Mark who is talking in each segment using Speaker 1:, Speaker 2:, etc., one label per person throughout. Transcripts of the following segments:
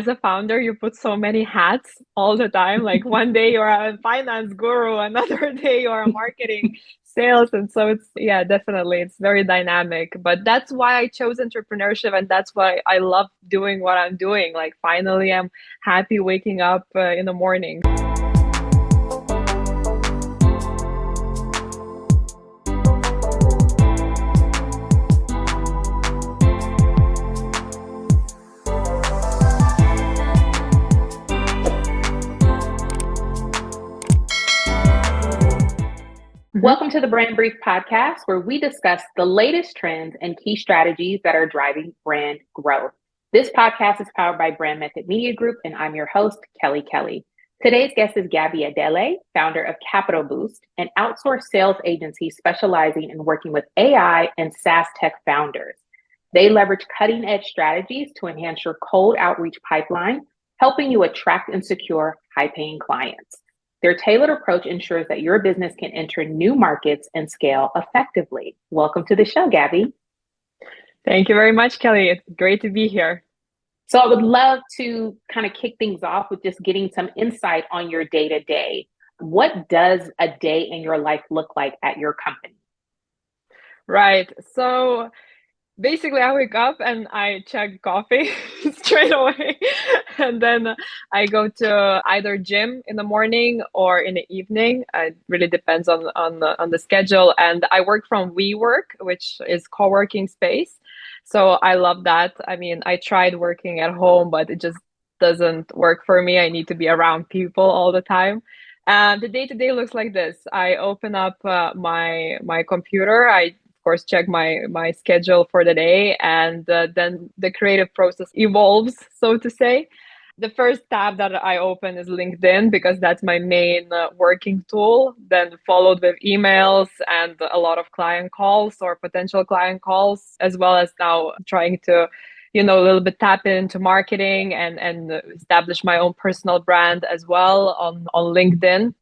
Speaker 1: As a founder, you put so many hats all the time. Like one day you're a finance guru, another day you're a marketing sales. And so it's, yeah, definitely, it's very dynamic. But that's why I chose entrepreneurship. And that's why I love doing what I'm doing. Like finally, I'm happy waking up in the morning.
Speaker 2: Welcome to the brndBrief podcast, where we discuss the latest trends and key strategies that are driving brand growth. This podcast is powered by Brand Method Media Group, and I'm your host, Kelly Kelly. Today's guest is Gabija Adele, founder of CapitalBoost, an outsourced sales agency specializing in working with AI and SaaS tech founders. They leverage cutting-edge strategies to enhance your cold outreach pipeline, helping you attract and secure high-paying clients. Their tailored approach ensures that your business can enter new markets and scale effectively. Welcome to the show, Gabby.
Speaker 1: Thank you very much, Kelly. It's great to be here.
Speaker 2: So I would love to kind of kick things off with just getting some insight on your day-to-day. What does a day in your life look like at your company?
Speaker 1: Right. So basically, I wake up and I chug coffee straight away. And then I go to either gym in the morning or in the evening. It really depends on the schedule. And I work from WeWork, which is co-working space. So I love that. I mean, I tried working at home, but it just doesn't work for me. I need to be around people all the time. And the day-to-day looks like this. I open up my computer. I of course check my schedule for the day, and then the creative process evolves, so to say. The first tab that I open is LinkedIn because that's my main working tool, then followed with emails and a lot of client calls or potential client calls, as well as now trying to a little bit tap into marketing and establish my own personal brand as well on LinkedIn.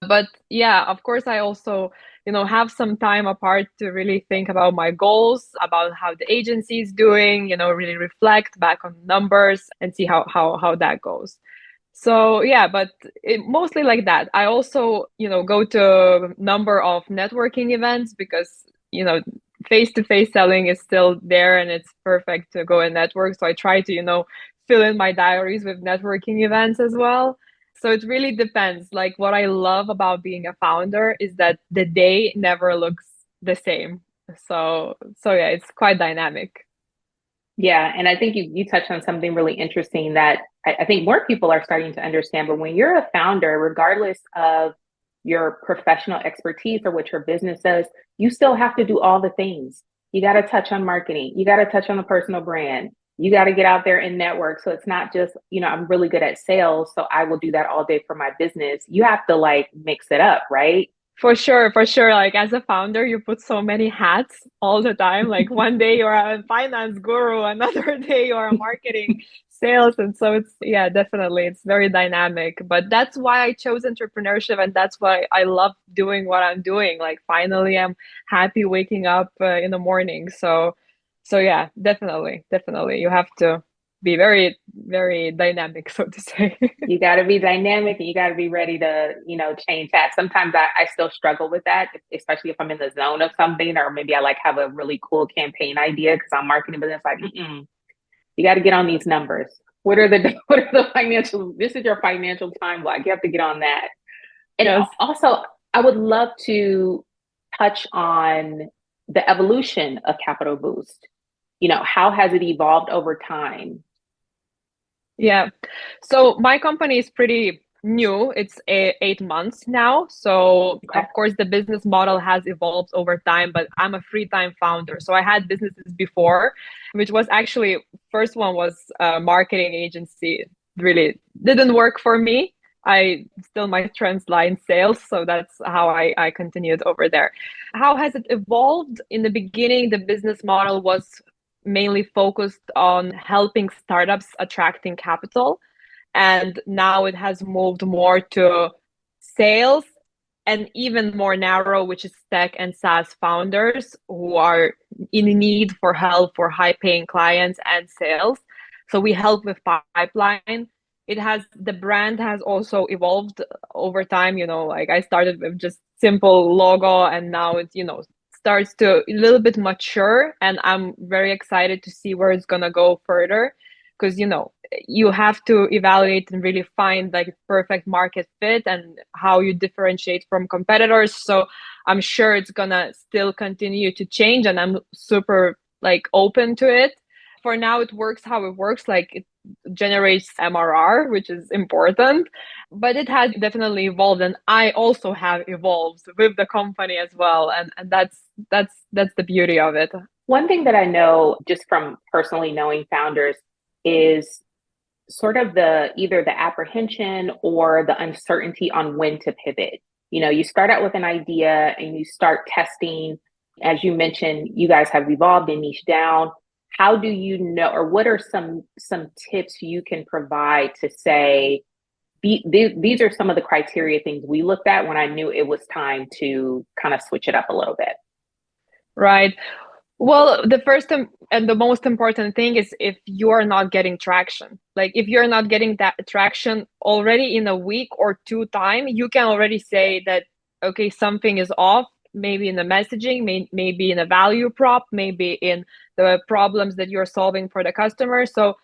Speaker 1: But yeah, of course, I also have some time apart to really think about my goals, about how the agency is doing, really reflect back on numbers and see how that goes. So yeah, but mostly like that. I also, go to a number of networking events because, face-to-face selling is still there and it's perfect to go and network. So I try to, fill in my diaries with networking events as well. So it really depends. Like what I love about being a founder is that the day never looks the same. So yeah, it's quite dynamic.
Speaker 2: Yeah, and I think you touched on something really interesting that I think more people are starting to understand. But when you're a founder, regardless of your professional expertise or what your business does, you still have to do all the things. You got to touch on marketing. You got to touch on the personal brand. You got to get out there and network. So it's not just, I'm really good at sales, so I will do that all day for my business. You have to like mix it up, right?
Speaker 1: For sure, for sure. Like as a founder, you put so many hats all the time. Like one day you're a finance guru, another day you're a marketing sales. And so it's, yeah, definitely, it's very dynamic. But that's why I chose entrepreneurship. And that's why I love doing what I'm doing. Like finally, I'm happy waking up in the morning. So yeah, definitely, definitely. You have to be very, very dynamic, so to say.
Speaker 2: You got to be dynamic and you got to be ready to, change that. Sometimes I still struggle with that, especially if I'm in the zone of something, or maybe I like have a really cool campaign idea because I'm marketing, but it's like, you got to get on these numbers. What are the financial, this is your financial time block. You have to get on that. And
Speaker 1: Yes.
Speaker 2: Also, I would love to touch on the evolution of CapitalBoost. How has it evolved over time?
Speaker 1: Yeah. So my company is pretty new. It's 8 months now. So
Speaker 2: Okay.
Speaker 1: of course the business model has evolved over time, but I'm a free-time founder. So I had businesses before, which was actually, first one was a marketing agency. Really didn't work for me. My strengths lie in sales. So that's how I continued over there. How has it evolved? In the beginning, the business model was mainly focused on helping startups attracting capital. And now it has moved more to sales and even more narrow, which is tech and SaaS founders who are in need for help for high paying clients and sales. So we help with pipeline. The brand has also evolved over time. Like I started with just simple logo, and now it's, starts to a little bit mature, and I'm very excited to see where it's gonna go further, because you have to evaluate and really find like perfect market fit and how you differentiate from competitors. So I'm sure it's gonna still continue to change, and I'm super like open to it. For now, it works how it works. Like it generates MRR, which is important, but it has definitely evolved, and I also have evolved with the company as well, and that's the beauty of it.
Speaker 2: One thing that I know just from personally knowing founders is sort of either the apprehension or the uncertainty on when to pivot. You start out with an idea and you start testing. As you mentioned, you guys have evolved and niche down. How do you know, or what are some tips you can provide to say, these are some of the criteria things we looked at when I knew it was time to kind of switch it up a little bit?
Speaker 1: Right. Well, the first and the most important thing is if you are not getting traction. Like if you're not getting that traction already in a week or two time, you can already say that, okay, something is off, maybe in the messaging, maybe in a value prop, maybe in the problems that you're solving for the customer. So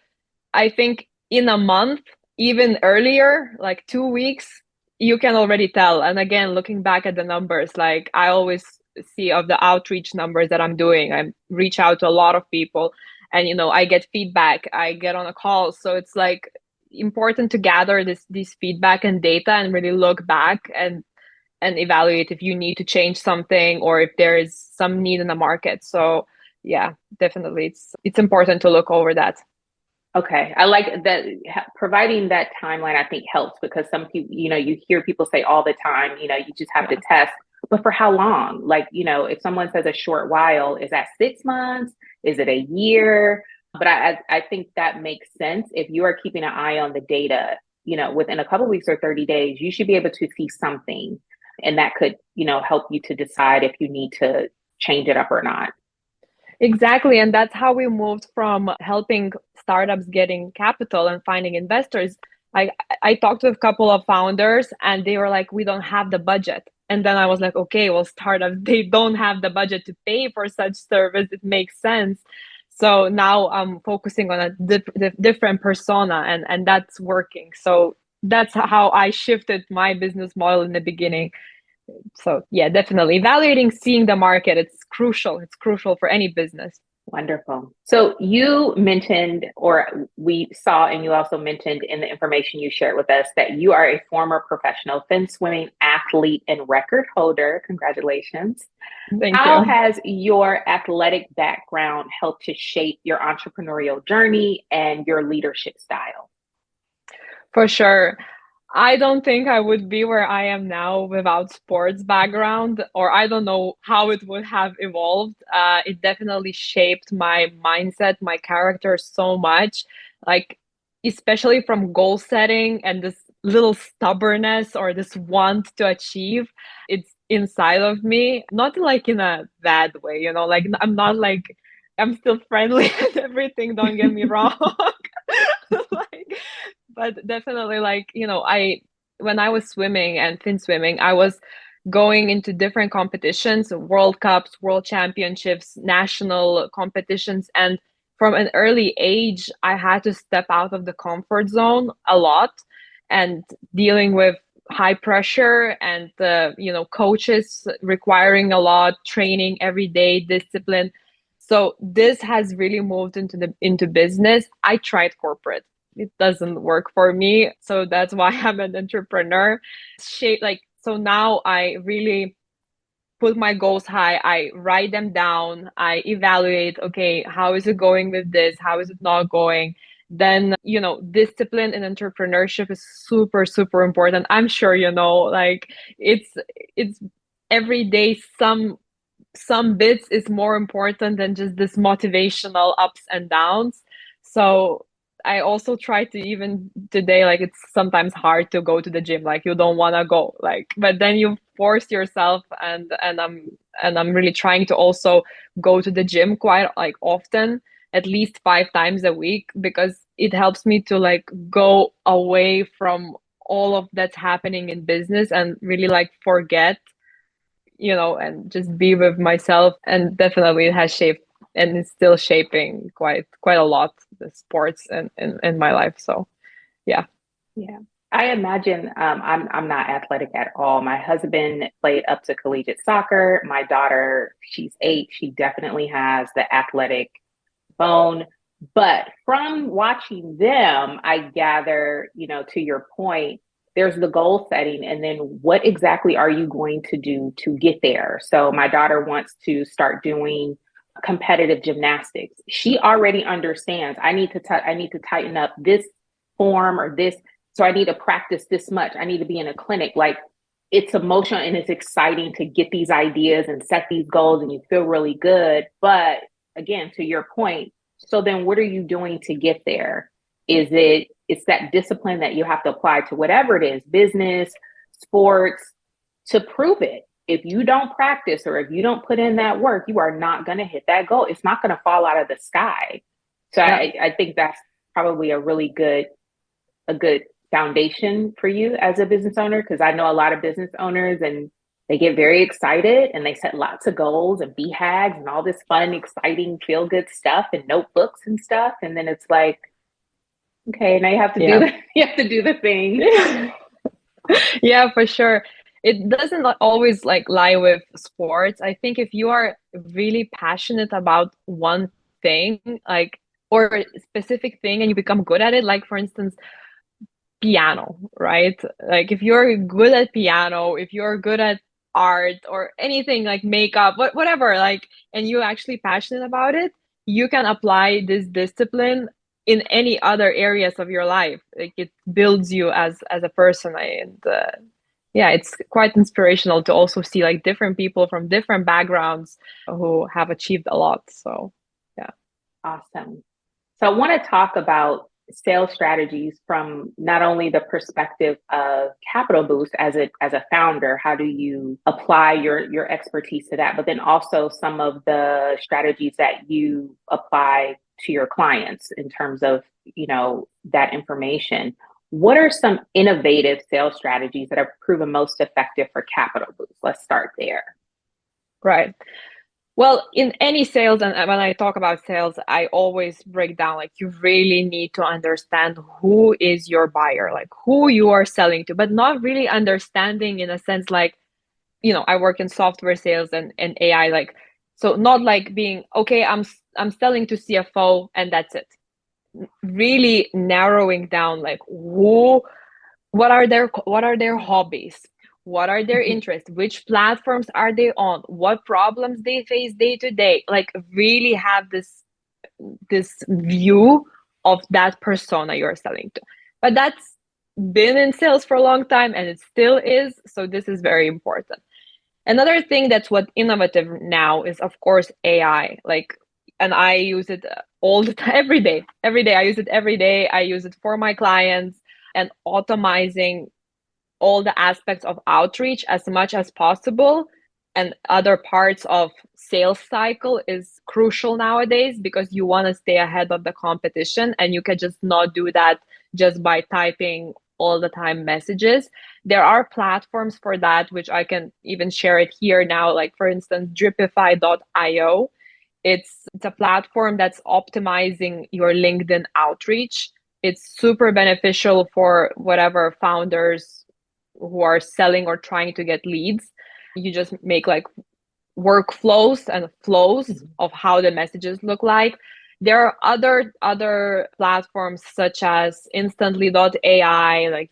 Speaker 1: I think in a month, even earlier, like 2 weeks, you can already tell. And again, looking back at the numbers, like I always see of the outreach numbers that I'm doing, I reach out to a lot of people, and I get feedback, I get on a call. So it's like important to gather this feedback and data and really look back and evaluate if you need to change something or if there is some need in the market. So yeah, definitely it's important to look over that.
Speaker 2: Okay. I like that. Providing that timeline, I think, helps, because some people, you hear people say all the time, you just have to test, but for how long? Like, if someone says a short while, is that 6 months? Is it a year? But I think that makes sense. If you are keeping an eye on the data, within a couple of weeks or 30 days, you should be able to see something. And that could, help you to decide if you need to change it up or not.
Speaker 1: Exactly. And that's how we moved from helping startups getting capital and finding investors. I talked to a couple of founders and they were like, we don't have the budget. And then I was like, okay, well, startups, they don't have the budget to pay for such service. It makes sense. So now I'm focusing on a different persona, and that's working. So that's how I shifted my business model in the beginning. So yeah, definitely evaluating, seeing the market, it's crucial. It's crucial for any business.
Speaker 2: Wonderful. So you mentioned, or we saw, and you also mentioned in the information you shared with us, that you are a former professional fin swimming athlete and record holder. Congratulations.
Speaker 1: Thank
Speaker 2: How
Speaker 1: you.
Speaker 2: has your athletic background helped to shape your entrepreneurial journey and your leadership style?
Speaker 1: For sure. I don't think I would be where I am now without sports background, or I don't know how it would have evolved. It definitely shaped my mindset, my character so much, like especially from goal setting and this little stubbornness or this want to achieve. It's inside of me, not like in a bad way, like I'm not like I'm still friendly and everything, don't get me wrong. Like, but definitely like I when I was swimming and fin swimming, I was going into different competitions, world cups, world championships, national competitions, and from an early age I had to step out of the comfort zone a lot, and dealing with high pressure and coaches requiring a lot, training every day, discipline. So this has really moved into business. I tried corporate, it doesn't work for me. So that's why I'm an entrepreneur. So now I really put my goals high. I write them down. I evaluate, okay, how is it going with this? How is it not going? Then, discipline in entrepreneurship is super, super important. I'm sure, like it's every day some bits is more important than just this motivational ups and downs. So I also try to, even today, like it's sometimes hard to go to the gym, like you don't want to go, like, but then you force yourself, and I'm really trying to also go to the gym quite like often, at least 5 times a week, because it helps me to like go away from all of that's happening in business and really like forget, and just be with myself. And definitely it has shaped and it's still shaping quite a lot the sports and my life. So yeah.
Speaker 2: Yeah. I imagine I'm not athletic at all. My husband played up to collegiate soccer. My daughter, she's 8. She definitely has the athletic bone. But from watching them, I gather, to your point, there's the goal setting, and then what exactly are you going to do to get there? So my daughter wants to start doing competitive gymnastics. She already understands I need to tighten up this form or this, so I need to practice this much. I need to be in a clinic. Like, it's emotional and it's exciting to get these ideas and set these goals, and you feel really good. But again, to your point, so then what are you doing to get there? It's that discipline that you have to apply to whatever it is, business, sports, to prove it. If you don't practice or if you don't put in that work, you are not going to hit that goal. It's not going to fall out of the sky. So
Speaker 1: Yeah.
Speaker 2: I think that's probably a good foundation for you as a business owner, because I know a lot of business owners and they get very excited and they set lots of goals and BHAGs and all this fun, exciting, feel good stuff and notebooks and stuff. And then it's like, okay, now you have to do
Speaker 1: Yeah.
Speaker 2: you have to do the thing.
Speaker 1: Yeah, for sure. It doesn't always like lie with sports. I think if you are really passionate about one thing, like, or a specific thing, and you become good at it, like for instance, piano, right? Like if you're good at piano, if you're good at art or anything like makeup, whatever, like, and you're actually passionate about it, you can apply this discipline in any other areas of your life. Like it builds you as a person. And yeah, it's quite inspirational to also see like different people from different backgrounds who have achieved a lot. So yeah.
Speaker 2: Awesome. So I want to talk about sales strategies from not only the perspective of CapitalBoost as a founder, how do you apply your expertise to that, but then also some of the strategies that you apply to your clients in terms of, that information. What are some innovative sales strategies that have proven most effective for CapitalBoost? Let's start there.
Speaker 1: Right. Well, in any sales, and when I talk about sales, I always break down like you really need to understand who is your buyer, like who you are selling to, but not really understanding in a sense like, I work in software sales and AI, like, so not like being, okay, I'm selling to CFO and that's it. Really narrowing down like what are their hobbies, what are their interests, which platforms are they on, what problems they face day to day, like really have this view of that persona you're selling to. But that's been in sales for a long time and it still is, so this is very important. Another thing that's what innovative now is, of course, AI. Like, and I use it all the time, every day. Every day I use it. Every day I use it for my clients, and automizing all the aspects of outreach as much as possible and other parts of sales cycle is crucial nowadays, because you want to stay ahead of the competition, and you can just not do that just by typing all the time messages. There are platforms for that, which I can even share it here now, like for instance dripify.io. It's a platform that's optimizing your LinkedIn outreach. It's super beneficial for whatever founders who are selling or trying to get leads. You just make like workflows and flows of how the messages look like. There are other platforms such as instantly.ai, like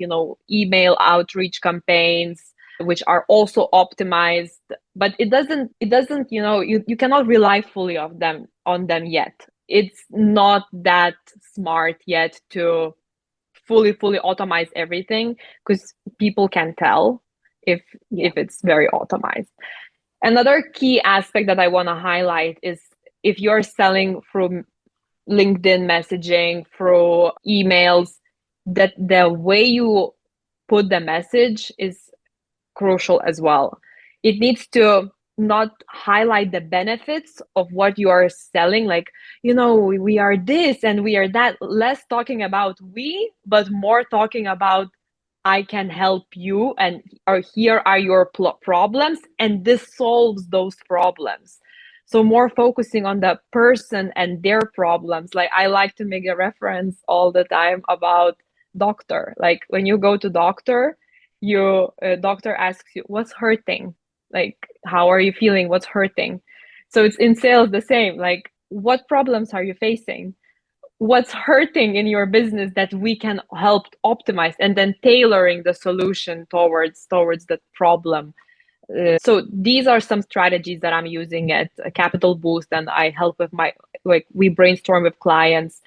Speaker 1: email outreach campaigns, which are also optimized, but it doesn't you cannot rely fully on them yet. It's not that smart yet to fully automate everything, because people can tell if it's very automized. Another key aspect that I want to highlight is if you're selling through LinkedIn messaging, through emails, that the way you put the message is crucial as well. It needs to not highlight the benefits of what you are selling, like, we are this and we are that, less talking about we, but more talking about I can help you, and or here are your problems, and this solves those problems. So more focusing on the person and their problems. Like, I like to make a reference all the time about doctor. Like, when you go to doctor, doctor asks you what's hurting, like, how are you feeling, what's hurting. So it's in sales the same, like, what problems are you facing, what's hurting in your business that we can help optimize, and then tailoring the solution towards that problem. So these are some strategies that I'm using at CapitalBoost, and I help with like, we brainstorm with clients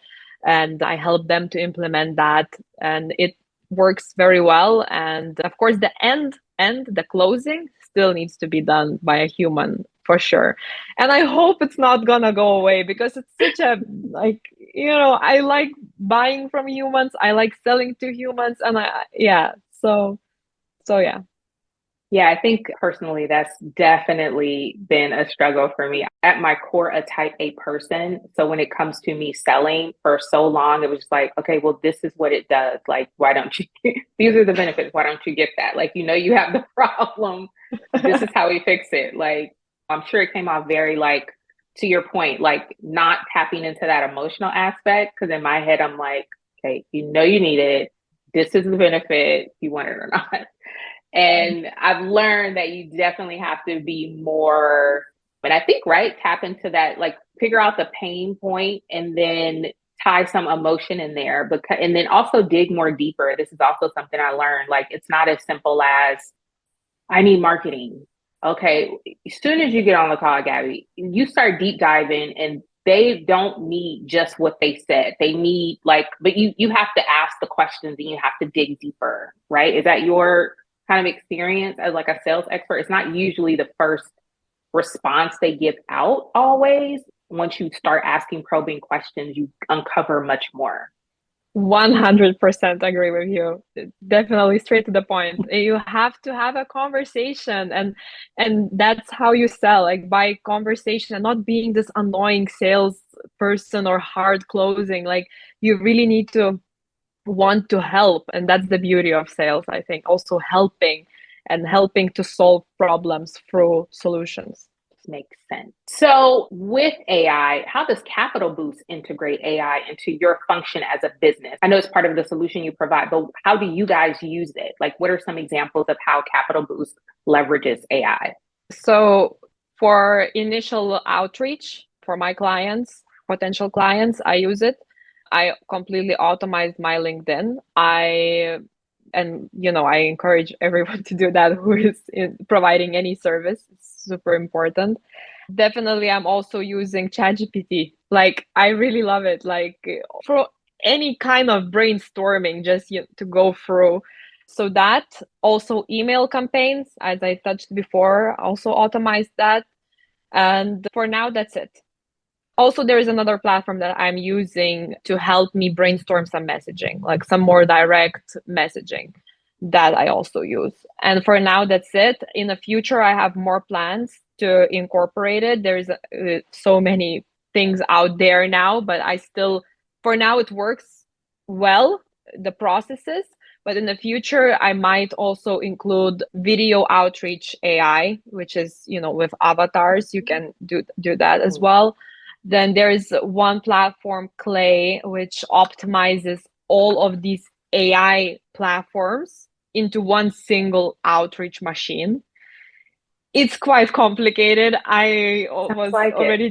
Speaker 1: and I help them to implement that, and it works very well. And of course, the closing still needs to be done by a human, for sure. And I hope it's not gonna go away, because it's such a, like, I like buying from humans, I like selling to humans, and yeah.
Speaker 2: Yeah, I think personally that's definitely been a struggle for me. At my core, a type A person. So when it comes to me selling for so long, it was just like, okay, well, this is what it does. Like, why don't you, these are the benefits. Why don't you get that? Like, you have the problem. This is how we fix it. Like, I'm sure it came off very, like, to your point, like not tapping into that emotional aspect. Cause in my head, I'm like, okay, you need it. This is the benefit, you want it or not. And I've learned that you definitely have to be more, and I think, right, tap into that, like figure out the pain point and then tie some emotion in there, and then also dig more deeper. This is also something I learned. Like, it's not as simple as I need marketing. Okay, as soon as you get on the call, Gabby, you start deep diving, and they don't need just what they said. They need, like, but you have to ask the questions and you have to dig deeper, right? Is that your kind of experience as like a sales expert? It's not usually the first response they give out always. Once you start asking probing questions, you uncover much more.
Speaker 1: 100% agree with you. Definitely straight to the point. You have to have a conversation, and that's how you sell, like, by conversation, and not being this annoying sales person or hard closing. Like, you really need to want to help, and that's the beauty of sales, I think. Also helping to solve problems through solutions.
Speaker 2: Makes sense. So with AI, how does CapitalBoost integrate AI into your function as a business? I know it's part of the solution you provide, but how do you guys use it? Like, what are some examples of how CapitalBoost leverages AI?
Speaker 1: So for initial outreach for my clients, potential clients, I use it. I completely automate my LinkedIn. I encourage everyone to do that who is providing any service. It's super important. Definitely, I'm also using ChatGPT. Like, I really love it. Like, for any kind of brainstorming, just to go through. So that, also email campaigns, as I touched before, also automate that. And for now, that's it. Also, there is another platform that I'm using to help me brainstorm some messaging, like some more direct messaging, that I also use. And for now, that's it. In the future, I have more plans to incorporate it. There's so many things out there now, but for now, it works well, the processes. But in the future, I might also include video outreach AI, which is, with avatars, you can do that as well. Then there's one platform, Clay, which optimizes all of these AI platforms into one single outreach machine. It's quite complicated. I was already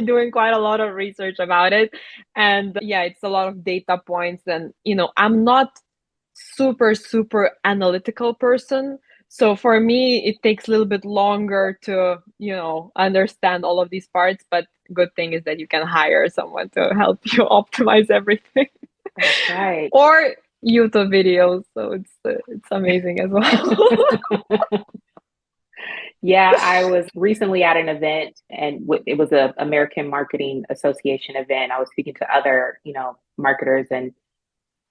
Speaker 1: doing quite a lot of research about it. And yeah, it's a lot of data points. And, I'm not super, super analytical person. So for me, it takes a little bit longer to, understand all of these parts. But good thing is that you can hire someone to help you optimize everything.
Speaker 2: That's right.
Speaker 1: Or YouTube videos. So it's amazing as well.
Speaker 2: Yeah, I was recently at an event, and it was a American Marketing Association event. I was speaking to other, marketers, and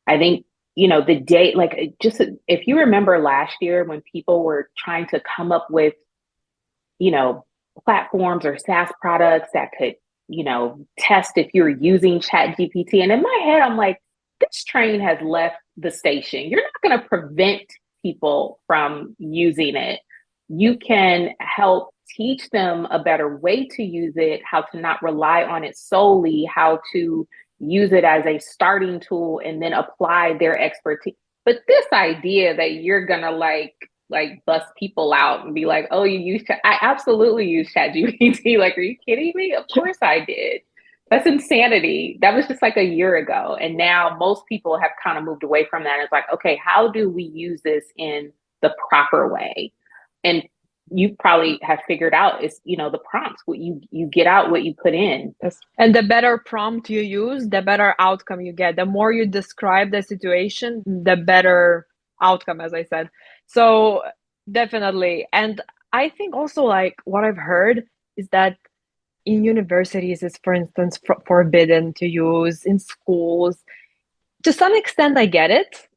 Speaker 2: I think, the day, like, just if you remember last year when people were trying to come up with platforms or SaaS products that could, test if you're using ChatGPT. And in my head, I'm like, this train has left the station. You're not going to prevent people from using it. You can help teach them a better way to use it, how to not rely on it solely, how to use it as a starting tool and then apply their expertise. But this idea that you're gonna like bust people out and be like, oh, you use I absolutely use ChatGPT. Like, are you kidding me? Of course I did. That's insanity. That was just like a year ago. And now most people have kind of moved away from that. It's like, okay, how do we use this in the proper way? And you probably have figured out is, the prompts, what you get out, what you put in.
Speaker 1: Yes. And the better prompt you use, the better outcome you get. The more you describe the situation, the better outcome, as I said. So definitely. And I think also like what I've heard is that in universities is, for instance, forbidden to use in schools. To some extent, I get it.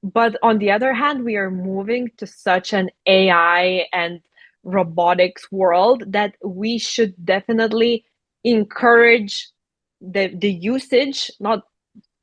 Speaker 1: But on the other hand, we are moving to such an AI and robotics world that we should definitely encourage the usage, not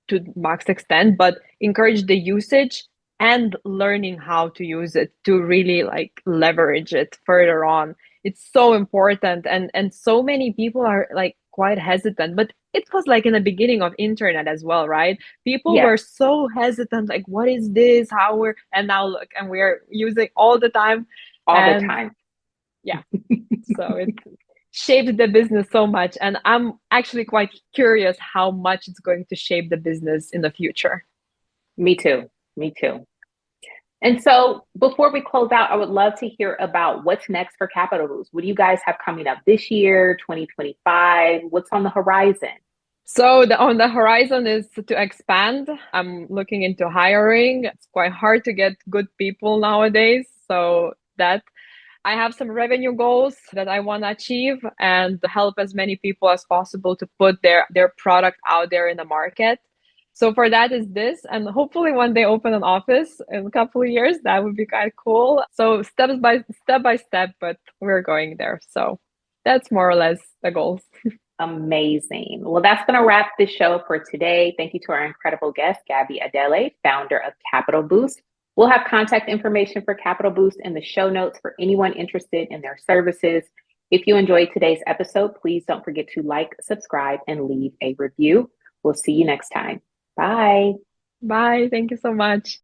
Speaker 1: to max extent, but encourage the usage and learning how to use it to really like leverage it further on. It's so important, and so many people are like quite hesitant, but it was like in the beginning of internet as well, right? People
Speaker 2: Yeah,
Speaker 1: were so hesitant, like what is this, how we're, and now look, and we're using all the time.
Speaker 2: all the
Speaker 1: And
Speaker 2: time.
Speaker 1: yeah, so it shaped the business so much, and I'm actually quite curious how much it's going to shape the business in the future.
Speaker 2: Me too. Me too. And so before we close out, I would love to hear about what's next for Capital Boost. What do you guys have coming up this year, 2025? What's on the horizon?
Speaker 1: So on the horizon is to expand. I'm looking into hiring. It's quite hard to get good people nowadays. So that I have some revenue goals that I want to achieve and help as many people as possible to put their product out there in the market. So for that is this, and hopefully one day open an office in a couple of years. That would be kind of cool. So step by step, but we're going there. So that's more or less the goals.
Speaker 2: Amazing. Well, that's going to wrap the show for today. Thank you to our incredible guest, Gabija Adele, founder of Capital Boost. We'll have contact information for Capital Boost in the show notes for anyone interested in their services. If you enjoyed today's episode, please don't forget to like, subscribe, and leave a review. We'll see you next time. Bye.
Speaker 1: Bye. Thank you so much.